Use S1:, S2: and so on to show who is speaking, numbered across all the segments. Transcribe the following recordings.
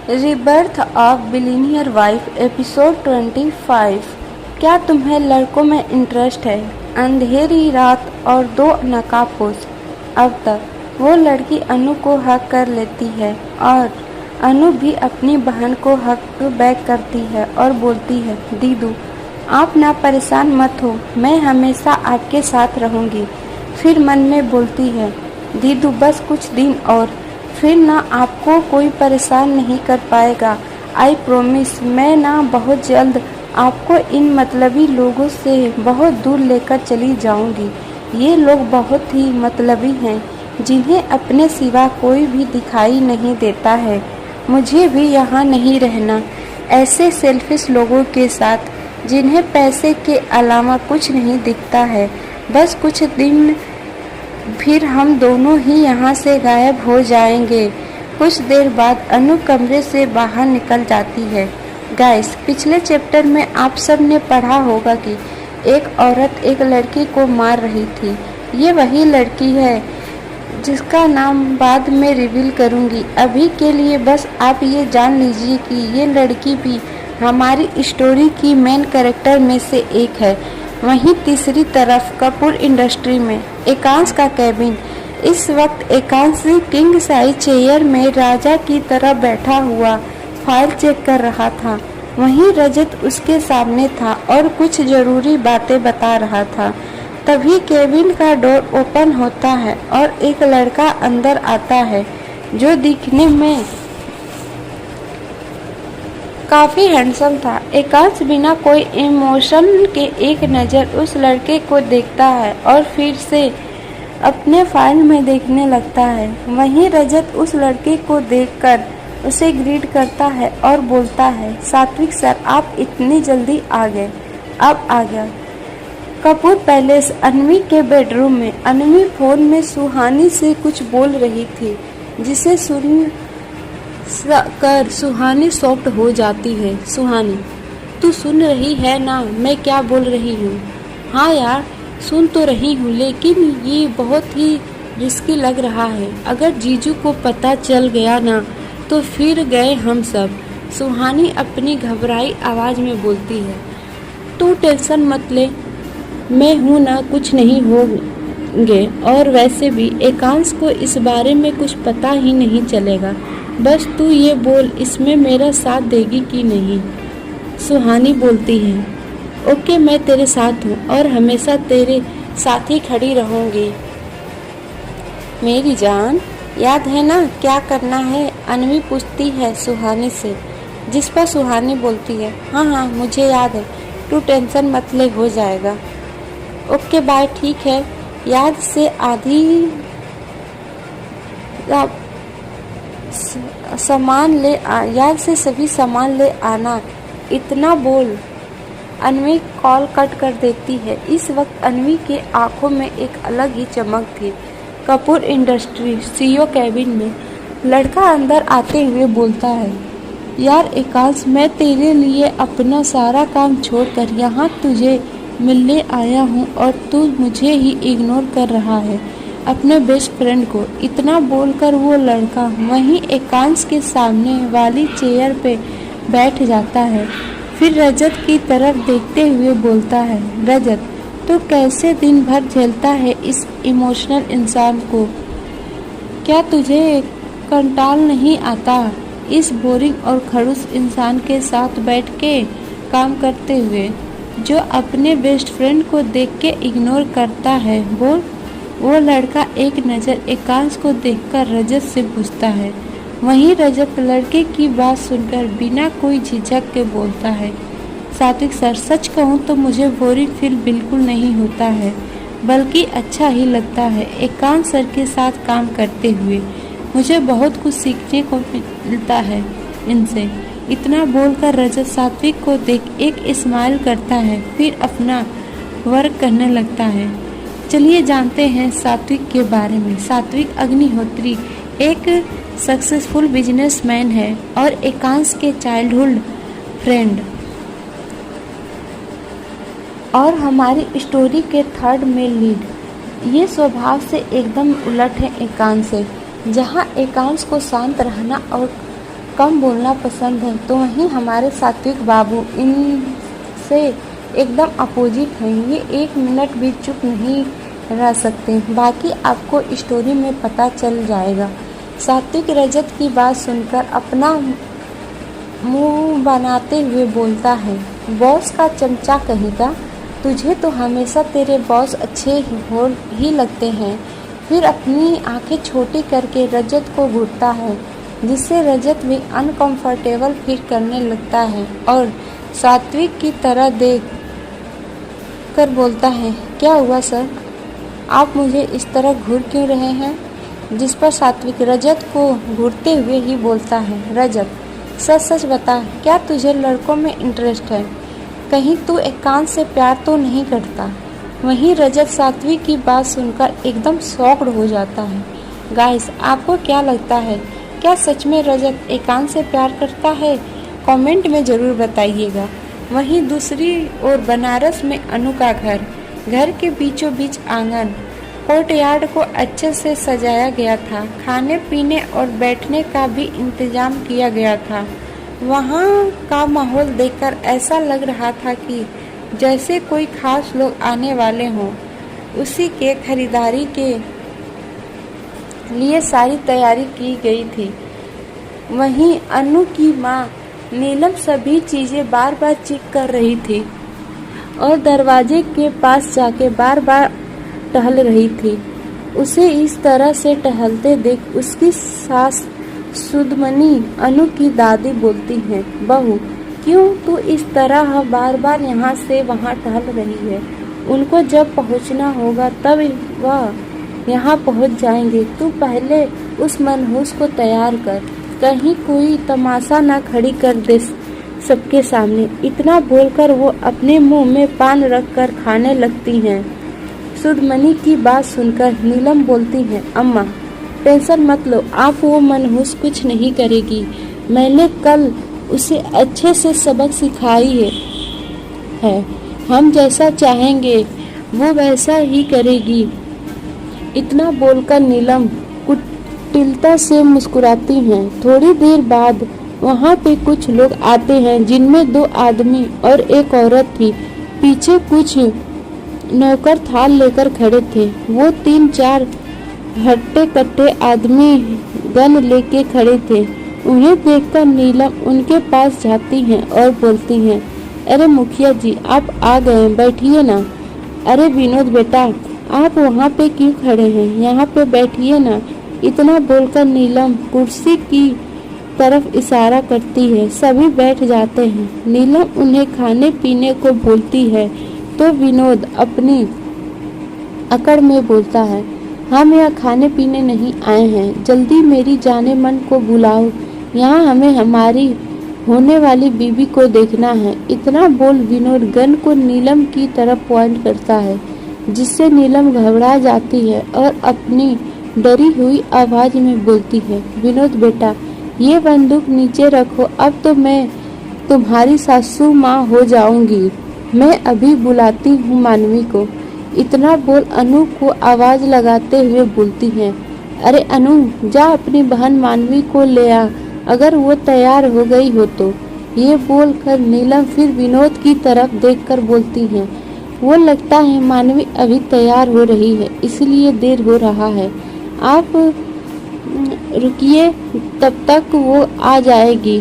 S1: Rebirth of billionaire wife episode 25। क्या तुम्हें लड़कों में इंटरेस्ट है? अंधेरी रात और दो नकाबपोश। अब तक वो लड़की अनु को हक कर लेती है और अनु भी अपनी बहन को हक बैक करती है और बोलती है, दीदू आप ना परेशान मत हो, मैं हमेशा आपके साथ रहूँगी। फिर मन में बोलती है, दीदू बस कुछ दिन और, फिर ना आपको कोई परेशान नहीं कर पाएगा। आई प्रॉमिस, मैं ना बहुत जल्द आपको इन मतलबी लोगों से बहुत दूर लेकर चली जाऊंगी। ये लोग बहुत ही मतलबी हैं, जिन्हें अपने सिवा कोई भी दिखाई नहीं देता है। मुझे भी यहाँ नहीं रहना ऐसे सेल्फिश लोगों के साथ, जिन्हें पैसे के अलावा कुछ नहीं दिखता है। बस कुछ दिन फिर हम दोनों ही यहाँ से गायब हो जाएंगे। कुछ देर बाद अनु कमरे से बाहर निकल जाती है। गाइस, पिछले चैप्टर में आप सब ने पढ़ा होगा कि एक औरत एक लड़की को मार रही थी। ये वही लड़की है जिसका नाम बाद में रिवील करूँगी। अभी के लिए बस आप ये जान लीजिए कि ये लड़की भी हमारी स्टोरी की मेन कैरेक्टर में से एक है। वहीं तीसरी तरफ कपूर इंडस्ट्री में एकांश का कैबिन। इस वक्त एकांश किंग साइज चेयर में राजा की तरह बैठा हुआ फाइल चेक कर रहा था। वहीं रजत उसके सामने था और कुछ जरूरी बातें बता रहा था। तभी केबिन का डोर ओपन होता है और एक लड़का अंदर आता है, जो दिखने में काफी हैंडसम था। एकांश बिना कोई इमोशन के एक नज़र उस लड़के को देखता है और फिर से अपने फाइल में देखने लगता है। वहीं रजत उस लड़के को देखकर उसे ग्रीट करता है और बोलता है, सात्विक सर आप इतनी जल्दी आ गए। अब आ गया कपूर पैलेस अन्वी के बेडरूम में। अन्वी फोन में सुहानी से कुछ बोल रही थी, जिसे सुन कर सुहानी सॉफ्ट हो जाती है। सुहानी, तू सुन रही है ना मैं क्या बोल रही हूँ? हाँ यार सुन तो रही हूँ, लेकिन ये बहुत ही रिस्की लग रहा है। अगर जीजू को पता चल गया ना तो फिर गए हम सब। सुहानी अपनी घबराई आवाज में बोलती है। तू टेंशन मत ले, मैं हूँ ना, कुछ नहीं होंगे। और वैसे भी एकांश को इस बारे में कुछ पता ही नहीं चलेगा। बस तू ये बोल, इसमें मेरा साथ देगी कि नहीं? सुहानी बोलती है, ओके मैं तेरे साथ हूँ और हमेशा तेरे साथ ही खड़ी रहूँगी। मेरी जान, याद है ना क्या करना है? अन्वी पूछती है सुहानी से, जिस पर सुहानी बोलती है, हाँ हाँ मुझे याद है, तू टेंशन मत ले, हो जाएगा। ओके बाय, ठीक है। याद से याद से सभी सामान ले आना, इतना बोल अन्वी कॉल कट कर देती है। इस वक्त अन्वी के आंखों में एक अलग ही चमक थी। कपूर इंडस्ट्री सीईओ कैबिन में लड़का अंदर आते हुए बोलता है, यार एकांश, मैं तेरे लिए अपना सारा काम छोड़कर यहाँ तुझे मिलने आया हूँ और तू मुझे ही इग्नोर कर रहा है, अपने बेस्ट फ्रेंड को। इतना बोलकर वो लड़का वहीं एकांश के सामने वाली चेयर पे बैठ जाता है। फिर रजत की तरफ देखते हुए बोलता है, रजत तो कैसे दिन भर झेलता है इस इमोशनल इंसान को? क्या तुझे कंटाल नहीं आता इस बोरिंग और खड़ूस इंसान के साथ बैठ के काम करते हुए, जो अपने बेस्ट फ्रेंड को देख के इग्नोर करता है? बोल। वो लड़का एक नज़र एकांश को देखकर रजत से पूछता है। वहीं रजत लड़के की बात सुनकर बिना कोई झिझक के बोलता है, सात्विक सर सच कहूँ तो मुझे बोरिंग फील बिल्कुल नहीं होता है, बल्कि अच्छा ही लगता है। एकांश सर के साथ काम करते हुए मुझे बहुत कुछ सीखने को मिलता है इनसे। इतना बोलकर रजत सात्विक को देख एक स्माइल करता है, फिर अपना वर्क करने लगता है। चलिए जानते हैं सात्विक के बारे में। सात्विक अग्निहोत्री एक सक्सेसफुल बिजनेसमैन है और एकांश के चाइल्डहुड फ्रेंड और हमारी स्टोरी के थर्ड मेल लीड। ये स्वभाव से एकदम उलट है एकांश से। जहाँ एकांश को शांत रहना और कम बोलना पसंद है, तो वहीं हमारे सात्विक बाबू इनसे एकदम अपोजिट हैं। ये 1 मिनट भी चुप नहीं रह सकते। बाकी आपको स्टोरी में पता चल जाएगा। सात्विक रजत की बात सुनकर अपना मुंह बनाते हुए बोलता है, बॉस का चमचा कहेगा, तुझे तो हमेशा तेरे बॉस अच्छे ही लगते हैं। फिर अपनी आंखें छोटी करके रजत को घूरता है, जिससे रजत भी अनकंफर्टेबल फील करने लगता है और सात्विक की तरह देख कर बोलता है, क्या हुआ सर, आप मुझे इस तरह घूर क्यों रहे हैं? जिस पर सात्विक रजत को घूरते हुए ही बोलता है, रजत सच सच बता, क्या तुझे लड़कों में इंटरेस्ट है? कहीं तू एकांत से प्यार तो नहीं करता? वहीं रजत सात्विक की बात सुनकर एकदम शॉक्ड हो जाता है। गाइस, आपको क्या लगता है, क्या सच में रजत एकांत से प्यार करता है? कमेंट में ज़रूर बताइएगा। वहीं दूसरी ओर बनारस में अनु का घर के बीचों बीच आंगन कोर्टयार्ड को अच्छे से सजाया गया था। खाने पीने और बैठने का भी इंतजाम किया गया था। वहाँ का माहौल देखकर ऐसा लग रहा था कि जैसे कोई खास लोग आने वाले हों। उसी के खरीदारी के लिए सारी तैयारी की गई थी। वहीं अनु की माँ नीलम सभी चीज़ें बार बार चेक कर रही थी और दरवाजे के पास जाके बार बार टहल रही थी। उसे इस तरह से टहलते देख उसकी सास सुदमनी अनु की दादी बोलती है, बहू क्यों तू इस तरह बार बार यहाँ से वहाँ टहल रही है? उनको जब पहुँचना होगा तब वह यहाँ पहुँच जाएंगे। तू पहले उस मनहूस को तैयार कर, कहीं कोई तमाशा ना खड़ी कर दे सबके सामने। इतना बोलकर वो अपने मुंह में पान रखकर खाने लगती हैं। सुदमनी की बात सुनकर नीलम बोलती है, अम्मा टेंशन मत लो, आप वो मनहूस कुछ नहीं करेगी। मैंने कल उसे अच्छे से सबक सिखाई है। हम जैसा चाहेंगे वो वैसा ही करेगी। इतना बोलकर नीलम कुटिलता से मुस्कुराती हैं। थोड़ी देर बाद वहाँ पे कुछ लोग आते हैं, जिनमें 2 आदमी और एक औरत थी। पीछे कुछ नौकर थाल लेकर खड़े थे। वो 3-4 हट्टे कट्टे आदमी गन लेके खड़े थे। उन्हें देखकर नीलम उनके पास जाती हैं और बोलती हैं, अरे मुखिया जी, आप आ गए, बैठिए ना। अरे विनोद बेटा, आप वहाँ पे क्यों खड़े हैं, यहाँ पे बैठिए ना। इतना बोलकर नीलम कुर्सी की तरफ इशारा करती है। सभी बैठ जाते हैं। नीलम उन्हें खाने पीने को बोलती है तो विनोद अपनी अकड़ में बोलता है, हम यहाँ खाने पीने नहीं आए हैं, जल्दी मेरी जाने मन को बुलाओ, यहाँ हमें हमारी होने वाली बीवी को देखना है। इतना बोल विनोद गन को नीलम की तरफ पॉइंट करता है, जिससे नीलम घबरा जाती है और अपनी डरी हुई आवाज में बोलती है, विनोद बेटा ये बंदूक नीचे रखो, अब तो मैं तुम्हारी सासू माँ हो जाऊंगी। मैं अभी बुलाती हूँ मानवी को। इतना बोल अनु को आवाज लगाते हुए बोलती है, अरे अनु, जा अपनी बहन मानवी को ले आ, अगर वो तैयार हो गई हो तो। ये बोलकर नीलम फिर विनोद की तरफ देखकर बोलती है, वो लगता है मानवी अभी तैयार हो रही है, इसलिए देर हो रहा है, आप रुकिए, तब तक वो आ जाएगी।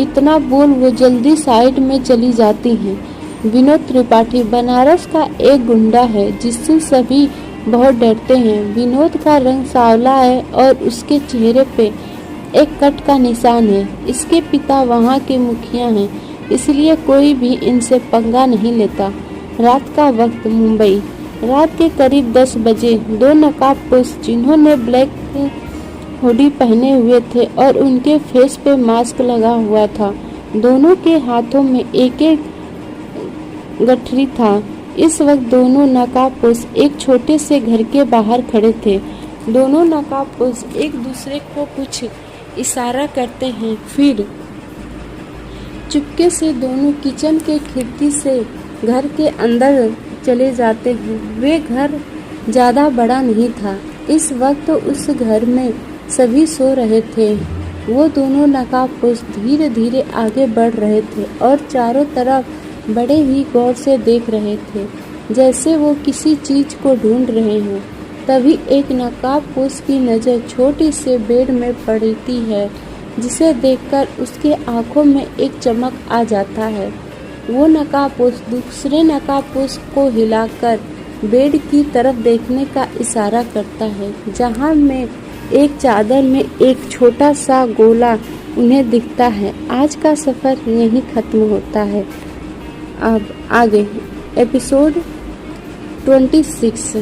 S1: इतना बोल वो जल्दी साइड में चली जाती हैं। विनोद त्रिपाठी बनारस का एक गुंडा है, जिससे सभी बहुत डरते हैं। विनोद का रंग सांवला है और उसके चेहरे पे एक कट का निशान है। इसके पिता वहाँ के मुखिया हैं, इसलिए कोई भी इनसे पंगा नहीं लेता। रात का वक्त, मुंबई। रात के करीब 10 बजे 2 नकाबपोश, जिन्होंने ब्लैक हुडी पहने हुए थे और उनके फेस पे मास्क लगा हुआ था, दोनों के हाथों में एक एक गठरी था। इस वक्त दोनों नकाबपोश एक छोटे से घर के बाहर खड़े थे। दोनों नकाबपोश एक दूसरे को कुछ इशारा करते हैं, फिर चुपके से दोनों किचन के खिड़की से घर के अंदर चले जाते हैं। वे घर ज़्यादा बड़ा नहीं था। इस वक्त उस घर में सभी सो रहे थे। वो दोनों नकाबपोश धीरे धीरे आगे बढ़ रहे थे और चारों तरफ बड़े ही गौर से देख रहे थे, जैसे वो किसी चीज को ढूंढ रहे हों। तभी एक नकाबपोश की नज़र छोटी से बेड में पड़ती है, जिसे देखकर उसके आंखों में एक चमक आ जाता है। वो नकाबपोश दूसरे नकाबपोश को हिलाकर बेड की तरफ देखने का इशारा करता है, जहां में एक चादर में एक छोटा सा गोला उन्हें दिखता है। आज का सफ़र यहीं ख़त्म होता है। अब आगे episode 26।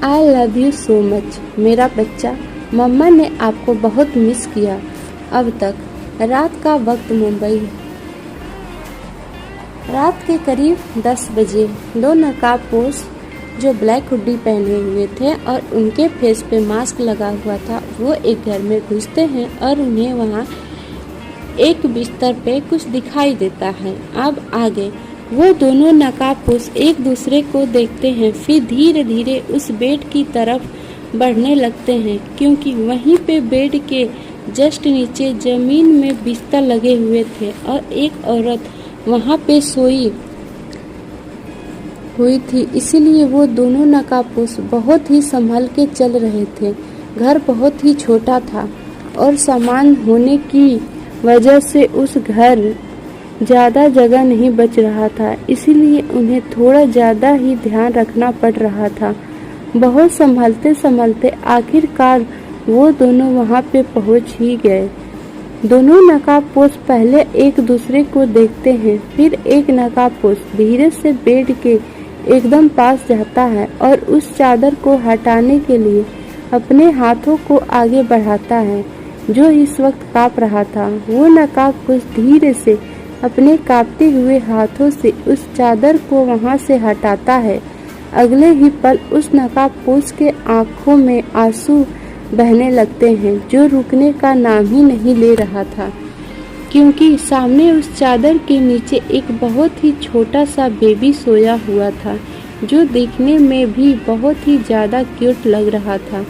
S1: I love you so much मेरा बच्चा, मम्मा ने आपको बहुत मिस किया। अब तक। रात का वक्त मुंबई। रात के करीब 10 बजे दो नकाबपोश जो ब्लैक हुडी पहने हुए थे और उनके फेस पे मास्क लगा हुआ था, वो एक घर में घुसते हैं और उन्हें वहाँ एक बिस्तर पे कुछ दिखाई देता है। अब आगे वो दोनों नकाबपोश एक दूसरे को देखते हैं, फिर धीरे धीरे उस बेड की तरफ बढ़ने लगते हैं, क्योंकि वहीं पे बेड के जस्ट नीचे जमीन में बिस्तर लगे हुए थे और एक औरत वहाँ पे सोई हुई थी। इसीलिए वो दोनों नकाबपोश बहुत ही संभल के चल रहे थे। घर बहुत ही छोटा था और सामान होने की वजह से उस घर ज़्यादा जगह नहीं बच रहा था, इसीलिए उन्हें थोड़ा ज़्यादा ही ध्यान रखना पड़ रहा था। बहुत संभलते संभलते आखिरकार वो दोनों वहाँ पे पहुँच ही गए। दोनों नकाबपोश पहले एक दूसरे को देखते हैं, फिर एक नकाबपोश धीरे से बेड के एकदम पास जाता है और उस चादर को हटाने के लिए अपने हाथों को आगे बढ़ाता है, जो इस वक्त काँप रहा था। वो नकाबपोश धीरे से अपने कांपते हुए हाथों से उस चादर को वहां से हटाता है। अगले ही पल उस नकाबपोश के आंखों में आंसू बहने लगते हैं, जो रुकने का नाम ही नहीं ले रहा था, क्योंकि सामने उस चादर के नीचे एक बहुत ही छोटा सा बेबी सोया हुआ था, जो देखने में भी बहुत ही ज़्यादा क्यूट लग रहा था।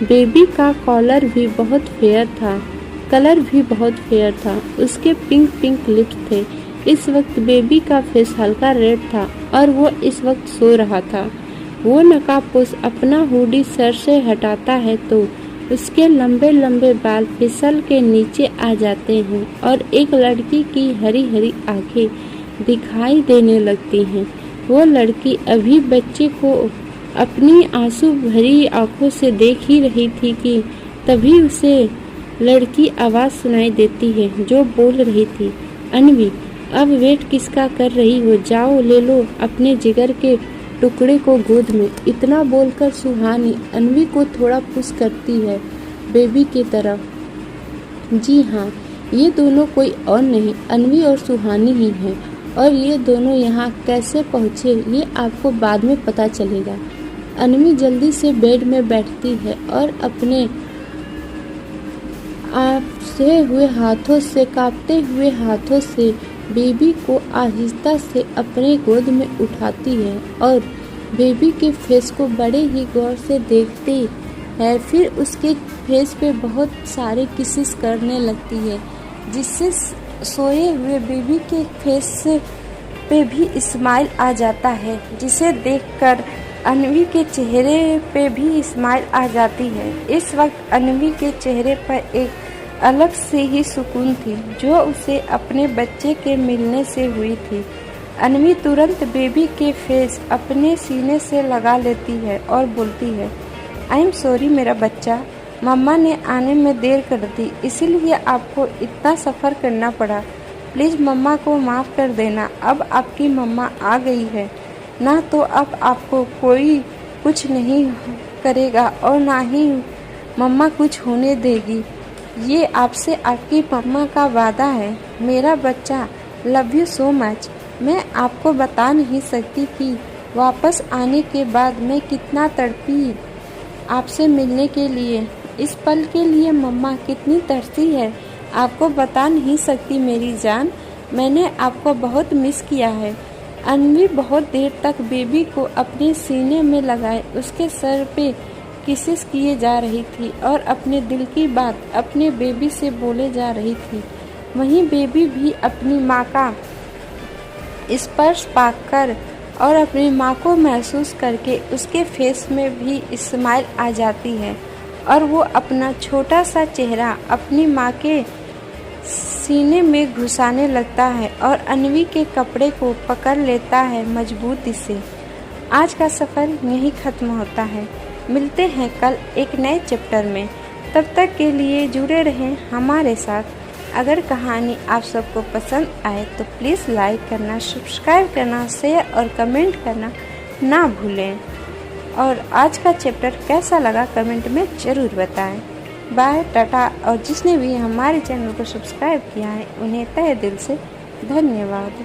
S1: बेबी का कॉलर भी बहुत फेयर था, कलर भी बहुत फेयर था, उसके पिंक पिंक लिप्स थे। इस वक्त बेबी का फेस हल्का रेड था और वो इस वक्त सो रहा था। वो नकाबपोश अपना हुडी सर से हटाता है तो उसके लंबे लंबे बाल फिसल के नीचे आ जाते हैं और एक लड़की की हरी हरी आंखें दिखाई देने लगती हैं। वो लड़की अभी बच्चे को अपनी आंसू भरी आंखों से देख ही रही थी कि तभी उसे लड़की आवाज़ सुनाई देती है, जो बोल रही थी, अनवी, अब वेट किसका कर रही हो, जाओ ले लो अपने जिगर के टुकड़े को गोद में। इतना बोलकर सुहानी अनवी को थोड़ा पुश करती है बेबी की तरफ। जी हाँ, ये दोनों कोई और नहीं, अनवी और सुहानी ही हैं, और ये दोनों यहाँ कैसे पहुँचे ये आपको बाद में पता चलेगा। अनवी जल्दी से बेड में बैठती है और अपने कांपते हुए हाथों से बेबी को आहिस्ता से अपने गोद में उठाती है और बेबी के फेस को बड़े ही गौर से देखती है। फिर उसके फेस पे बहुत सारे किसेस करने लगती है, जिससे सोए हुए बेबी के फेस पे भी स्माइल आ जाता है, जिसे देखकर अनवी के चेहरे पे भी स्माइल आ जाती है। इस वक्त अनवी के चेहरे पर एक अलग से ही सुकून थी, जो उसे अपने बच्चे के मिलने से हुई थी। अनवी तुरंत बेबी के फेस अपने सीने से लगा लेती है और बोलती है, आई एम सॉरी मेरा बच्चा, मम्मा ने आने में देर कर दी, इसीलिए आपको इतना सफ़र करना पड़ा। प्लीज़ मम्मा को माफ़ कर देना, अब आपकी मम्मा आ गई है ना, तो अब आपको कोई कुछ नहीं करेगा और ना ही मम्मा कुछ होने देगी। ये आपसे आपकी मम्मा का वादा है मेरा बच्चा। Love you so much. मैं आपको बता नहीं सकती कि वापस आने के बाद मैं कितना तड़पी आपसे मिलने के लिए। इस पल के लिए मम्मा कितनी तरसी है, आपको बता नहीं सकती मेरी जान। मैंने आपको बहुत मिस किया है। अनवी बहुत देर तक बेबी को अपने सीने में लगाए उसके सर पे किसेस किए जा रही थी और अपने दिल की बात अपने बेबी से बोले जा रही थी। वहीं बेबी भी अपनी माँ का स्पर्श पाकर और अपनी माँ को महसूस करके उसके फेस में भी स्माइल आ जाती है और वो अपना छोटा सा चेहरा अपनी माँ के सीने में घुसाने लगता है और अन्वी के कपड़े को पकड़ लेता है मजबूती से। आज का सफ़र यहीं ख़त्म होता है। मिलते हैं कल एक नए चैप्टर में। तब तक के लिए जुड़े रहें हमारे साथ। अगर कहानी आप सबको पसंद आए तो प्लीज़ लाइक करना, सब्सक्राइब करना, शेयर और कमेंट करना ना भूलें। और आज का चैप्टर कैसा लगा कमेंट में ज़रूर बताएं। बाय, टाटा। और जिसने भी हमारे चैनल को सब्सक्राइब किया है उन्हें तहे दिल से धन्यवाद।